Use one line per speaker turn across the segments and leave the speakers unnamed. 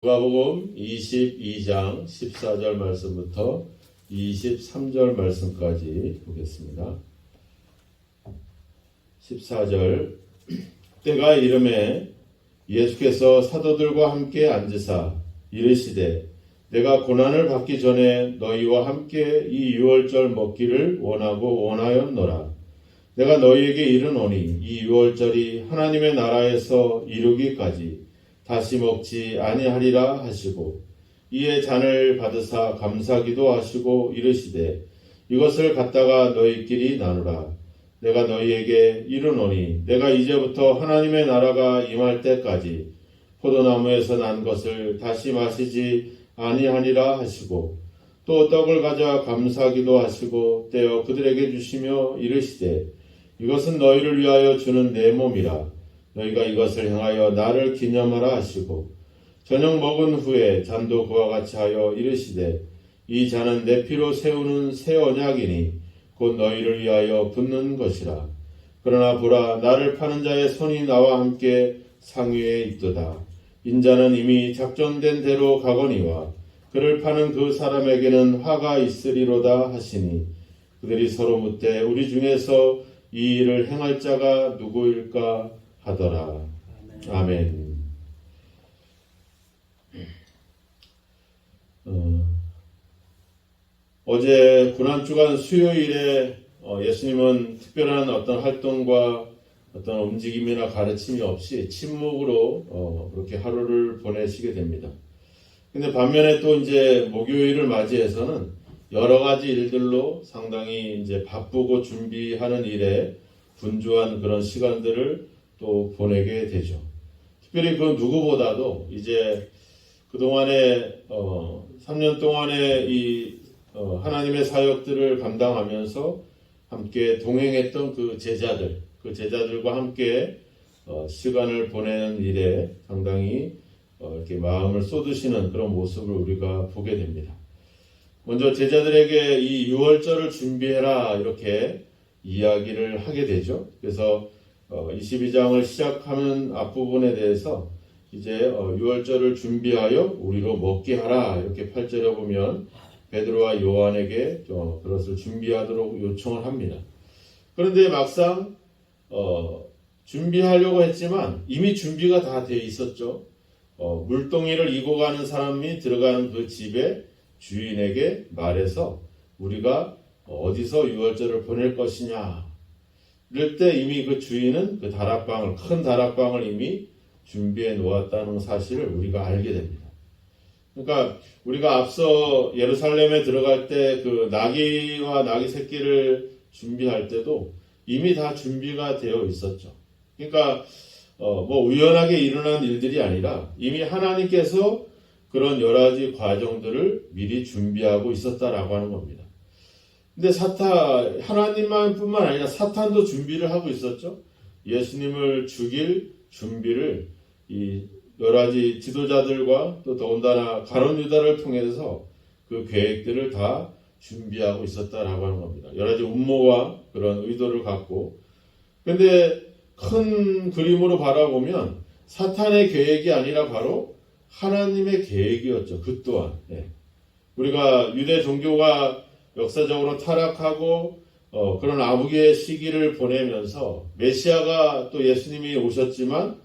누가복음 22장 14절 말씀부터 23절 말씀까지 보겠습니다. 14절 때가 이르매 예수께서 사도들과 함께 앉으사 이르시되 내가 고난을 받기 전에 너희와 함께 이 유월절 먹기를 원하였노라. 내가 너희에게 이르노니 이 유월절이 하나님의 나라에서 이루기까지 다시 먹지 아니하리라 하시고 이에 잔을 받으사 감사기도 하시고 이르시되 이것을 갖다가 너희끼리 나누라. 내가 너희에게 이르노니 내가 이제부터 하나님의 나라가 임할 때까지 포도나무에서 난 것을 다시 마시지 아니하리라 하시고 또 떡을 가져 감사기도 하시고 떼어 그들에게 주시며 이르시되 이것은 너희를 위하여 주는 내 몸이라. 너희가 이것을 행하여 나를 기념하라 하시고 저녁 먹은 후에 잔도 그와 같이 하여 이르시되 이 잔은 내 피로 세우는 새 언약이니 곧 너희를 위하여 붓는 것이라. 그러나 보라 나를 파는 자의 손이 나와 함께 상위에 있도다. 인자는 이미 작정된 대로 가거니와 그를 파는 그 사람에게는 화가 있으리로다 하시니 그들이 서로 묻되 우리 중에서 이 일을 행할 자가 누구일까 하더라. 아멘. 어제 고난주간 수요일에 예수님은 특별한 어떤 활동과 어떤 움직임이나 가르침이 없이 침묵으로 그렇게 하루를 보내시게 됩니다. 근데 반면에 또 이제 목요일을 맞이해서는 여러 가지 일들로 상당히 이제 바쁘고 준비하는 일에 분주한 그런 시간들을 또 보내게 되죠. 특별히 그 누구보다도 이제 그동안에 3년 동안의 이 하나님의 사역들을 감당하면서 함께 동행했던 그 제자들과 함께 시간을 보내는 일에 상당히 이렇게 마음을 쏟으시는 그런 모습을 우리가 보게 됩니다. 먼저 제자들에게 이 유월절을 준비해라 이렇게 이야기를 하게 되죠. 그래서 22장을 시작하는 앞부분에 대해서 이제 유월절을 준비하여 우리로 먹게 하라 이렇게 8절에 보면 베드로와 요한에게 그것을 준비하도록 요청을 합니다. 그런데 막상 준비하려고 했지만 이미 준비가 다 돼 있었죠. 물동이를 이고 가는 사람이 들어가는 그 집의 주인에게 말해서 우리가 어디서 유월절을 보낼 것이냐 이럴 때 이미 그 주인은 그 큰 다락방을 이미 준비해 놓았다는 사실을 우리가 알게 됩니다. 그러니까 우리가 앞서 예루살렘에 들어갈 때 그 나귀와 나귀 새끼를 준비할 때도 이미 다 준비가 되어 있었죠. 그러니까 뭐 우연하게 일어난 일들이 아니라 이미 하나님께서 그런 여러 가지 과정들을 미리 준비하고 있었다라고 하는 겁니다. 근데 하나님만 뿐만 아니라 사탄도 준비를 하고 있었죠. 예수님을 죽일 준비를 이 여러 가지 지도자들과 또 더군다나 가룟 유다를 통해서 그 계획들을 다 준비하고 있었다라고 하는 겁니다. 여러 가지 음모와 그런 의도를 갖고. 근데 큰 그림으로 바라보면 사탄의 계획이 아니라 바로 하나님의 계획이었죠. 그 또한. 우리가 유대 종교가 역사적으로 타락하고 그런 아부의 시기를 보내면서 메시아가 또 예수님이 오셨지만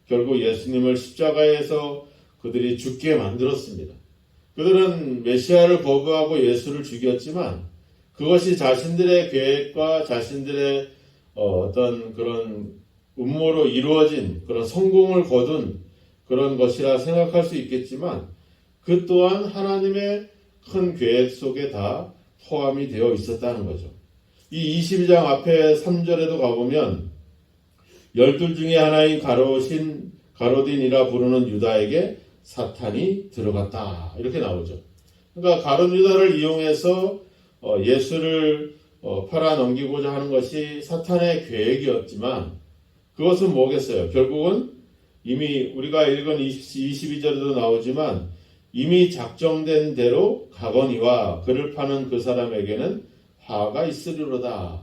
결국 예수님을 십자가에서 그들이 죽게 만들었습니다. 그들은 메시아를 거부하고 예수를 죽였지만 그것이 자신들의 계획과 자신들의 어떤 그런 음모로 이루어진 그런 성공을 거둔 그런 것이라 생각할 수 있겠지만 그 또한 하나님의 큰 계획 속에 다 포함이 되어 있었다는 거죠. 이 22장 앞에 3절에도 가보면 12 중에 하나인 가로딘이라 부르는 유다에게 사탄이 들어갔다 이렇게 나오죠. 그러니까 가룟 유다를 이용해서 예수를 팔아넘기고자 하는 것이 사탄의 계획이었지만 그것은 뭐겠어요? 결국은 이미 우리가 읽은 22절에도 나오지만 이미 작정된 대로 가거니와 그를 파는 그 사람에게는 화가 있으리로다.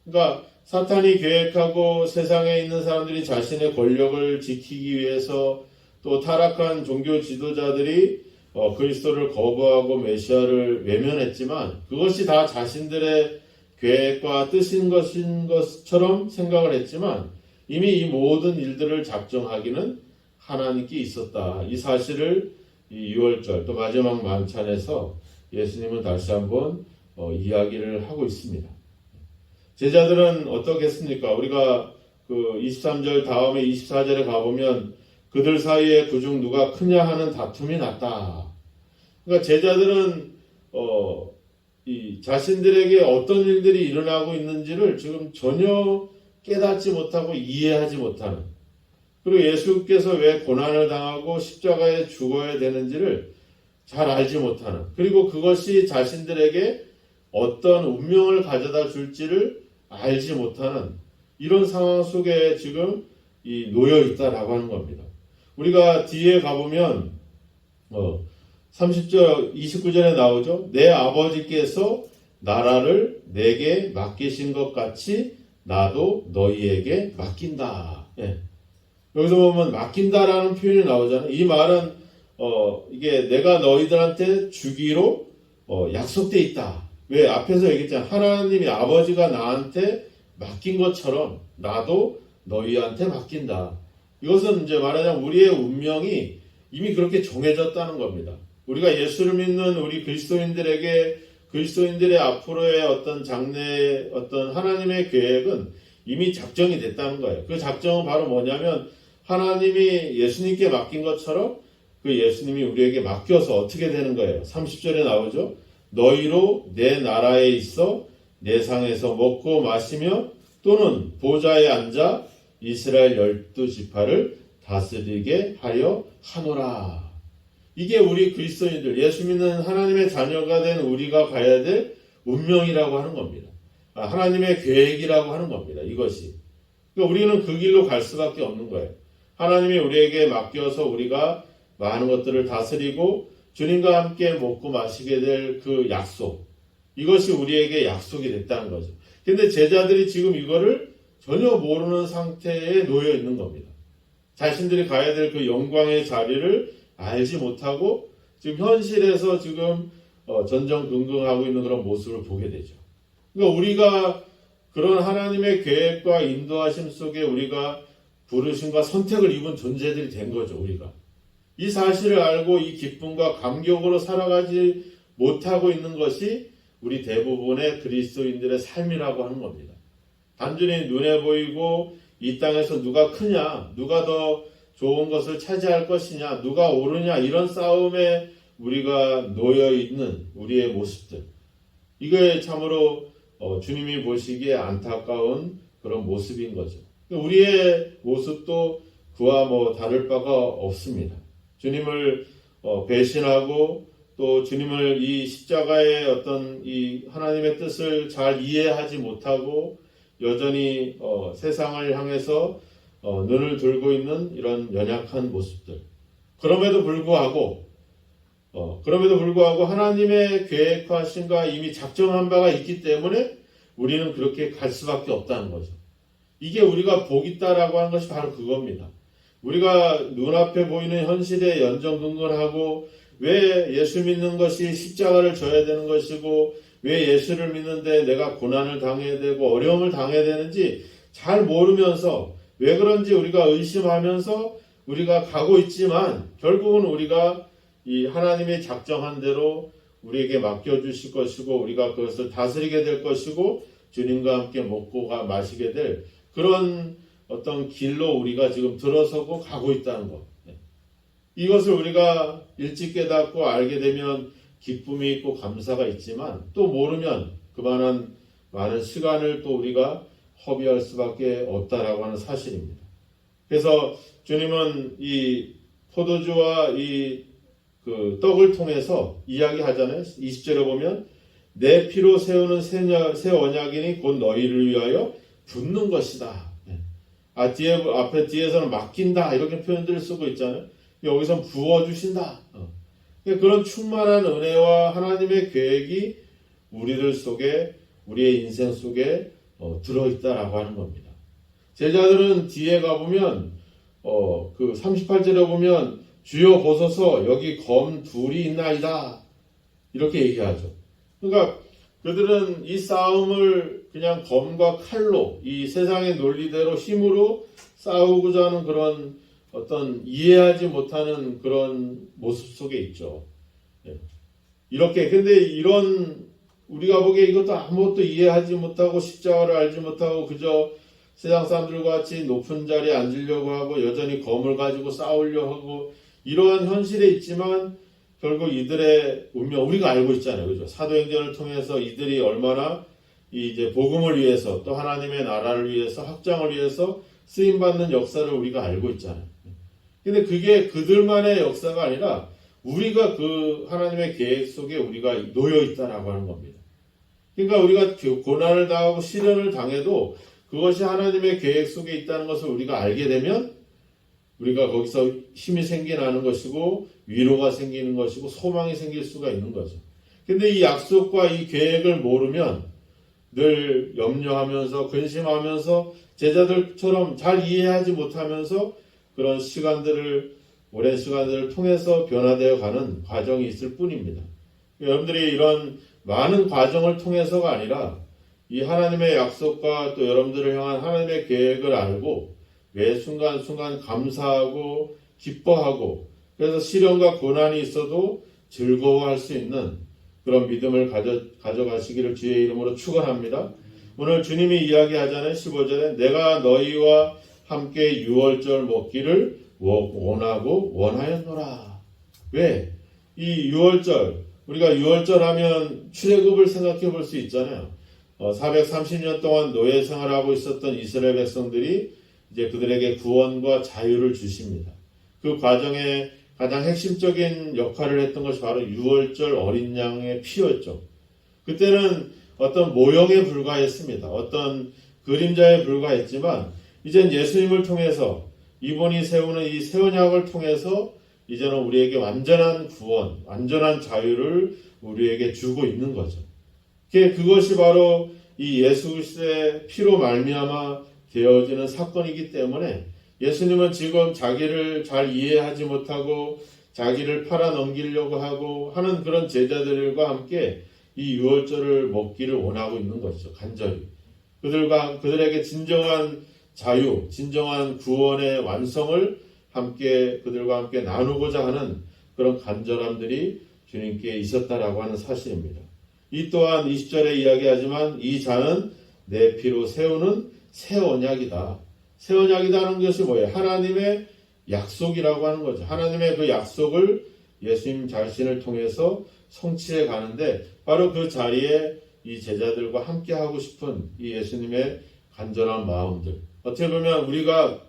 그러니까 사탄이 계획하고 세상에 있는 사람들이 자신의 권력을 지키기 위해서 또 타락한 종교 지도자들이 그리스도를 거부하고 메시아를 외면했지만 그것이 다 자신들의 계획과 뜻인 것처럼 생각을 했지만 이미 이 모든 일들을 작정하기는 하나님께 있었다. 이 사실을 이 6월절 또 마지막 만찬에서 예수님은 다시 한번 이야기를 하고 있습니다. 제자들은 어떻겠습니까? 우리가 그 23절 다음에 24절에 가보면 그들 사이에 그중 누가 크냐 하는 다툼이 났다. 그러니까 제자들은 이 자신들에게 어떤 일들이 일어나고 있는지를 지금 전혀 깨닫지 못하고 이해하지 못하는, 그리고 예수께서 왜 고난을 당하고 십자가에 죽어야 되는지를 잘 알지 못하는, 그리고 그것이 자신들에게 어떤 운명을 가져다 줄지를 알지 못하는 이런 상황 속에 지금 놓여 있다라고 하는 겁니다. 우리가 뒤에 가보면 30절 29절에 나오죠. 내 아버지께서 나라를 내게 맡기신 것 같이 나도 너희에게 맡긴다. 예. 여기서 보면 맡긴다라는 표현이 나오잖아요. 이 말은 이게 내가 너희들한테 주기로 약속돼 있다. 왜? 앞에서 얘기했잖아요. 하나님이 아버지가 나한테 맡긴 것처럼 나도 너희한테 맡긴다. 이것은 이제 말하자면 우리의 운명이 이미 그렇게 정해졌다는 겁니다. 우리가 예수를 믿는 우리 그리스도인들에게 그리스도인들의 앞으로의 어떤 장래의 어떤 하나님의 계획은 이미 작정이 됐다는 거예요. 그 작정은 바로 뭐냐면 하나님이 예수님께 맡긴 것처럼 그 예수님이 우리에게 맡겨서 어떻게 되는 거예요? 30절에 나오죠. 너희로 내 나라에 있어 내 상에서 먹고 마시며 또는 보좌에 앉아 이스라엘 12지파를 다스리게 하려 하노라. 이게 우리 그리스도인들, 예수 믿는 하나님의 자녀가 된 우리가 가야 될 운명이라고 하는 겁니다. 하나님의 계획이라고 하는 겁니다. 이것이. 그러니까 우리는 그 길로 갈 수밖에 없는 거예요. 하나님이 우리에게 맡겨서 우리가 많은 것들을 다스리고 주님과 함께 먹고 마시게 될 그 약속. 이것이 우리에게 약속이 됐다는 거죠. 근데 제자들이 지금 이거를 전혀 모르는 상태에 놓여 있는 겁니다. 자신들이 가야 될 그 영광의 자리를 알지 못하고 지금 현실에서 지금 전전긍긍하고 있는 그런 모습을 보게 되죠. 그러니까 우리가 그런 하나님의 계획과 인도하심 속에 우리가 부르심과 선택을 입은 존재들이 된 거죠. 우리가 이 사실을 알고 이 기쁨과 감격으로 살아가지 못하고 있는 것이 우리 대부분의 그리스도인들의 삶이라고 하는 겁니다. 단순히 눈에 보이고 이 땅에서 누가 크냐, 누가 더 좋은 것을 차지할 것이냐, 누가 오르냐, 이런 싸움에 우리가 놓여 있는 우리의 모습들. 이게 참으로 주님이 보시기에 안타까운 그런 모습인 거죠. 우리의 모습도 그와 다를 바가 없습니다. 주님을 배신하고 또 주님을 이 십자가의 어떤 이 하나님의 뜻을 잘 이해하지 못하고 여전히 세상을 향해서 눈을 들고 있는 이런 연약한 모습들. 그럼에도 불구하고 하나님의 계획하심과 이미 작정한 바가 있기 때문에 우리는 그렇게 갈 수밖에 없다는 거죠. 이게 우리가 복 있다라고 하는 것이 바로 그겁니다. 우리가 눈앞에 보이는 현실에 연정근근하고 왜 예수 믿는 것이 십자가를 져야 되는 것이고 왜 예수를 믿는데 내가 고난을 당해야 되고 어려움을 당해야 되는지 잘 모르면서 왜 그런지 우리가 의심하면서 우리가 가고 있지만 결국은 우리가 이 하나님이 작정한 대로 우리에게 맡겨주실 것이고 우리가 그것을 다스리게 될 것이고 주님과 함께 먹고 마시게 될 그런 어떤 길로 우리가 지금 들어서고 가고 있다는 것. 이것을 우리가 일찍 깨닫고 알게 되면 기쁨이 있고 감사가 있지만 또 모르면 그만한 많은 시간을 또 우리가 허비할 수밖에 없다라고 하는 사실입니다. 그래서 주님은 이 포도주와 이 그 떡을 통해서 이야기하잖아요. 20절에 보면 내 피로 세우는 새 언약이니 곧 너희를 위하여 붓는 것이다. 뒤에서는 맡긴다 이렇게 표현들을 쓰고 있잖아요. 여기서는 부어주신다. 그런 충만한 은혜와 하나님의 계획이 우리들 속에 우리의 인생 속에 들어있다라고 하는 겁니다. 제자들은 뒤에 가보면 그 38절에 보면 주여 보소서 여기 검 둘이 있나이다. 이렇게 얘기하죠. 그러니까 그들은 이 싸움을 그냥 검과 칼로 이 세상의 논리대로 힘으로 싸우고자 하는 그런 어떤 이해하지 못하는 그런 모습 속에 있죠. 이렇게 근데 이런 우리가 보기에 이것도 아무것도 이해하지 못하고 십자가를 알지 못하고 그저 세상 사람들과 같이 높은 자리에 앉으려고 하고 여전히 검을 가지고 싸우려고 하고 이러한 현실에 있지만 결국 이들의 운명 우리가 알고 있잖아요. 그죠? 사도행전을 통해서 이들이 얼마나 이제 복음을 위해서 또 하나님의 나라를 위해서 확장을 위해서 쓰임 받는 역사를 우리가 알고 있잖아요. 근데 그게 그들만의 역사가 아니라 우리가 그 하나님의 계획 속에 우리가 놓여 있다라고 하는 겁니다. 그러니까 우리가 고난을 당하고 시련을 당해도 그것이 하나님의 계획 속에 있다는 것을 우리가 알게 되면 우리가 거기서 힘이 생겨나는 것이고 위로가 생기는 것이고 소망이 생길 수가 있는 거죠. 근데 이 약속과 이 계획을 모르면 늘 염려하면서 근심하면서 제자들처럼 잘 이해하지 못하면서 그런 시간들을 오랜 시간들을 통해서 변화되어 가는 과정이 있을 뿐입니다. 여러분들이 이런 많은 과정을 통해서가 아니라 이 하나님의 약속과 또 여러분들을 향한 하나님의 계획을 알고 매 순간순간 감사하고 기뻐하고 그래서 시련과 고난이 있어도 즐거워할 수 있는 그런 믿음을 가져가시기를 주의 이름으로 축원합니다. 오늘 주님이 이야기하자는 15절에 내가 너희와 함께 유월절 먹기를 원하고 원하였노라. 왜? 이 유월절 우리가 유월절 하면 출애굽을 생각해 볼 수 있잖아요. 430년 동안 노예 생활하고 있었던 이스라엘 백성들이 이제 그들에게 구원과 자유를 주십니다. 그 과정에 가장 핵심적인 역할을 했던 것이 바로 유월절 어린 양의 피였죠. 그때는 어떤 모형에 불과했습니다. 어떤 그림자에 불과했지만 이젠 예수님을 통해서 이분이 세우는 이 새 언약을 통해서 이제는 우리에게 완전한 구원, 완전한 자유를 우리에게 주고 있는 거죠. 그것이 바로 이 예수 그리스도의 피로 말미암아 되어지는 사건이기 때문에 예수님은 지금 자기를 잘 이해하지 못하고 자기를 팔아넘기려고 하고 하는 그런 제자들과 함께 이 유월절을 먹기를 원하고 있는 것이죠. 간절히. 그들에게 진정한 자유, 진정한 구원의 완성을 그들과 함께 나누고자 하는 그런 간절함들이 주님께 있었다라고 하는 사실입니다. 이 또한 20절에 이야기하지만 이 잔은 내 피로 세우는 새 언약이다. 새 언약이라는 것이 뭐예요? 하나님의 약속이라고 하는 거죠. 하나님의 그 약속을 예수님 자신을 통해서 성취해 가는데 바로 그 자리에 이 제자들과 함께 하고 싶은 이 예수님의 간절한 마음들. 어떻게 보면 우리가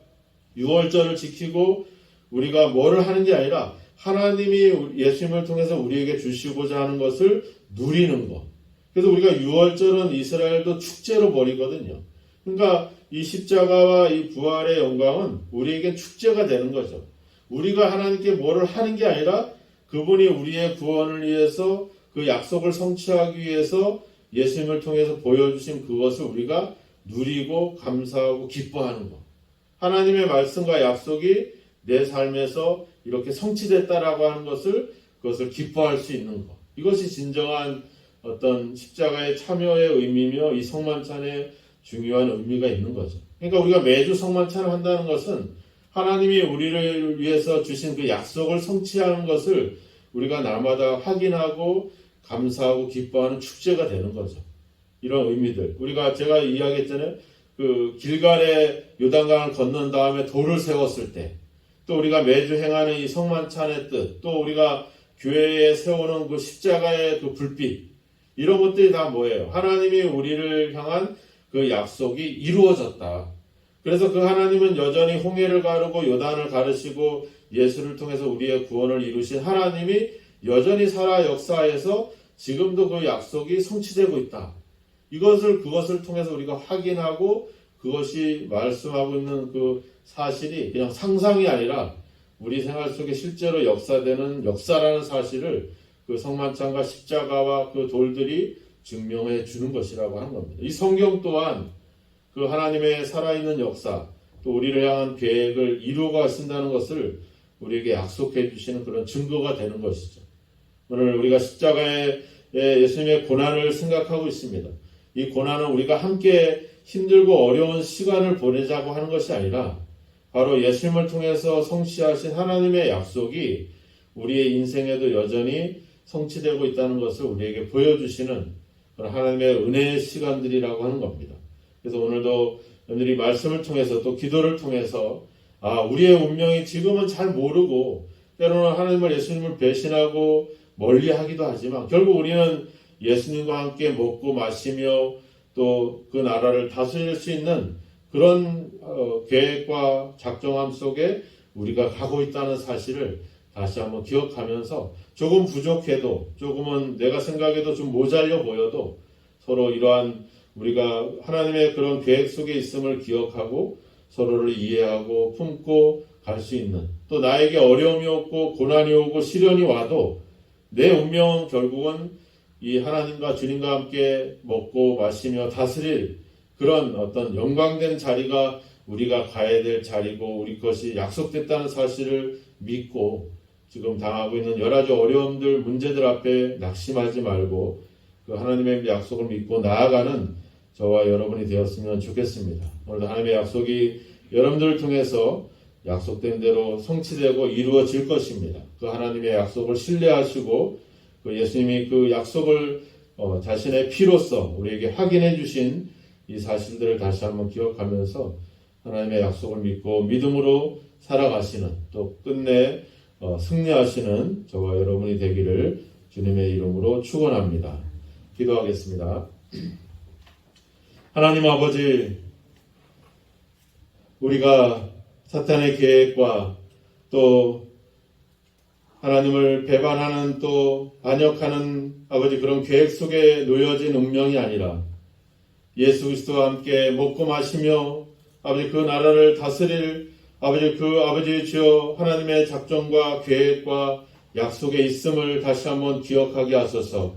유월절을 지키고 우리가 뭐를 하는 게 아니라 하나님이 예수님을 통해서 우리에게 주시고자 하는 것을 누리는 것. 그래서 우리가 유월절은 이스라엘도 축제로 벌이거든요. 그러니까 이 십자가와 이 부활의 영광은 우리에게 축제가 되는 거죠. 우리가 하나님께 뭐를 하는 게 아니라 그분이 우리의 구원을 위해서 그 약속을 성취하기 위해서 예수님을 통해서 보여주신 그것을 우리가 누리고 감사하고 기뻐하는 것. 하나님의 말씀과 약속이 내 삶에서 이렇게 성취됐다라고 하는 그것을 기뻐할 수 있는 것. 이것이 진정한 어떤 십자가의 참여의 의미며 이 성만찬의 중요한 의미가 있는 거죠. 그러니까 우리가 매주 성만찬을 한다는 것은 하나님이 우리를 위해서 주신 그 약속을 성취하는 것을 우리가 날마다 확인하고 감사하고 기뻐하는 축제가 되는 거죠. 이런 의미들. 제가 이야기했잖아요. 그 길갈에 요단강을 건넌 다음에 돌을 세웠을 때, 또 우리가 매주 행하는 이 성만찬의 뜻, 또 우리가 교회에 세우는 그 십자가의 그 불빛, 이런 것들이 다 뭐예요? 하나님이 우리를 향한 그 약속이 이루어졌다. 그래서 그 하나님은 여전히 홍해를 가르고 요단을 가르시고 예수를 통해서 우리의 구원을 이루신 하나님이 여전히 살아 역사에서 지금도 그 약속이 성취되고 있다. 그것을 통해서 우리가 확인하고 그것이 말씀하고 있는 그 사실이 그냥 상상이 아니라 우리 생활 속에 실제로 역사되는 역사라는 사실을 그 성만찬과 십자가와 그 돌들이 증명해 주는 것이라고 하는 겁니다. 이 성경 또한 그 하나님의 살아있는 역사, 또 우리를 향한 계획을 이루어 가신다는 것을 우리에게 약속해 주시는 그런 증거가 되는 것이죠. 오늘 우리가 십자가의 예수님의 고난을 생각하고 있습니다. 이 고난은 우리가 함께 힘들고 어려운 시간을 보내자고 하는 것이 아니라 바로 예수님을 통해서 성취하신 하나님의 약속이 우리의 인생에도 여전히 성취되고 있다는 것을 우리에게 보여주시는 그런 하나님의 은혜의 시간들이라고 하는 겁니다. 그래서 오늘도 여러분들이 말씀을 통해서 또 기도를 통해서 우리의 운명이 지금은 잘 모르고 때로는 하나님을 예수님을 배신하고 멀리하기도 하지만 결국 우리는 예수님과 함께 먹고 마시며 또 그 나라를 다스릴 수 있는 그런 계획과 작정함 속에 우리가 가고 있다는 사실을 다시 한번 기억하면서 조금 부족해도 조금은 내가 생각해도 좀 모자려 보여도 서로 이러한 우리가 하나님의 그런 계획 속에 있음을 기억하고 서로를 이해하고 품고 갈 수 있는 또 나에게 어려움이 오고 고난이 오고 시련이 와도 내 운명은 결국은 이 하나님과 주님과 함께 먹고 마시며 다스릴 그런 어떤 영광된 자리가 우리가 가야 될 자리고 우리 것이 약속됐다는 사실을 믿고 지금 당하고 있는 여러 가지 어려움들, 문제들 앞에 낙심하지 말고 그 하나님의 약속을 믿고 나아가는 저와 여러분이 되었으면 좋겠습니다. 오늘도 하나님의 약속이 여러분들을 통해서 약속된 대로 성취되고 이루어질 것입니다. 그 하나님의 약속을 신뢰하시고 그 예수님이 그 약속을 자신의 피로써 우리에게 확인해 주신 이 사실들을 다시 한번 기억하면서 하나님의 약속을 믿고 믿음으로 살아가시는 또 끝내 승리하시는 저와 여러분이 되기를 주님의 이름으로 축원합니다. 기도하겠습니다. 하나님 아버지, 우리가 사탄의 계획과 또 하나님을 배반하는 또 반역하는 아버지 그런 계획 속에 놓여진 운명이 아니라 예수 그리스도와 함께 먹고 마시며 아버지 그 나라를 다스릴 아버지 주여 하나님의 작정과 계획과 약속에 있음을 다시 한번 기억하게 하소서.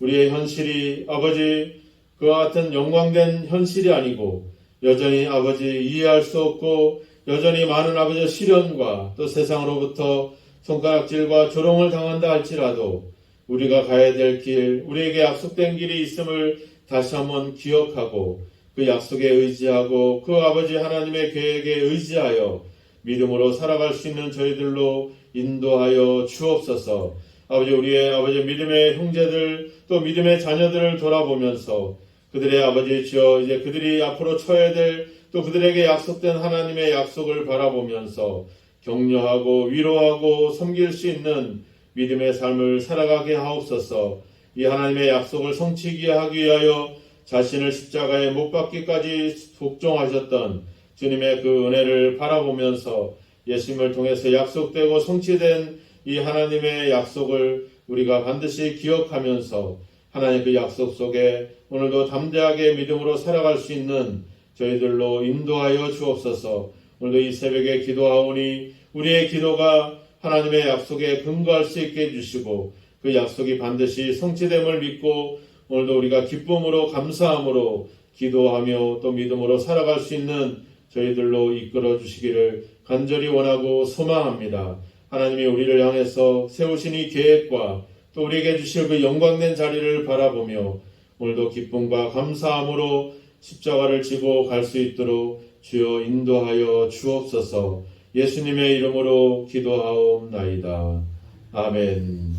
우리의 현실이 아버지 그와 같은 영광된 현실이 아니고 여전히 아버지 이해할 수 없고 여전히 많은 아버지 시련과 또 세상으로부터 손가락질과 조롱을 당한다 할지라도 우리가 가야 될 길, 우리에게 약속된 길이 있음을 다시 한번 기억하고 그 약속에 의지하고 그 아버지 하나님의 계획에 의지하여 믿음으로 살아갈 수 있는 저희들로 인도하여 주옵소서. 아버지 우리의 아버지 믿음의 형제들 또 믿음의 자녀들을 돌아보면서 그들의 아버지 주여 이제 그들이 앞으로 쳐야 될 또 그들에게 약속된 하나님의 약속을 바라보면서 격려하고 위로하고 섬길 수 있는 믿음의 삶을 살아가게 하옵소서. 이 하나님의 약속을 성취하게 하기 위하여 자신을 십자가에 못 박기까지 복종하셨던 주님의 그 은혜를 바라보면서 예수님을 통해서 약속되고 성취된 이 하나님의 약속을 우리가 반드시 기억하면서 하나님의 그 약속 속에 오늘도 담대하게 믿음으로 살아갈 수 있는 저희들로 인도하여 주옵소서. 오늘도 이 새벽에 기도하오니 우리의 기도가 하나님의 약속에 근거할 수 있게 해주시고 그 약속이 반드시 성취됨을 믿고 오늘도 우리가 기쁨으로 감사함으로 기도하며 또 믿음으로 살아갈 수 있는 저희들로 이끌어 주시기를 간절히 원하고 소망합니다. 하나님이 우리를 향해서 세우신 이 계획과 또 우리에게 주실 그 영광된 자리를 바라보며 오늘도 기쁨과 감사함으로 십자가를 지고 갈 수 있도록 주여 인도하여 주옵소서. 예수님의 이름으로 기도하옵나이다. 아멘.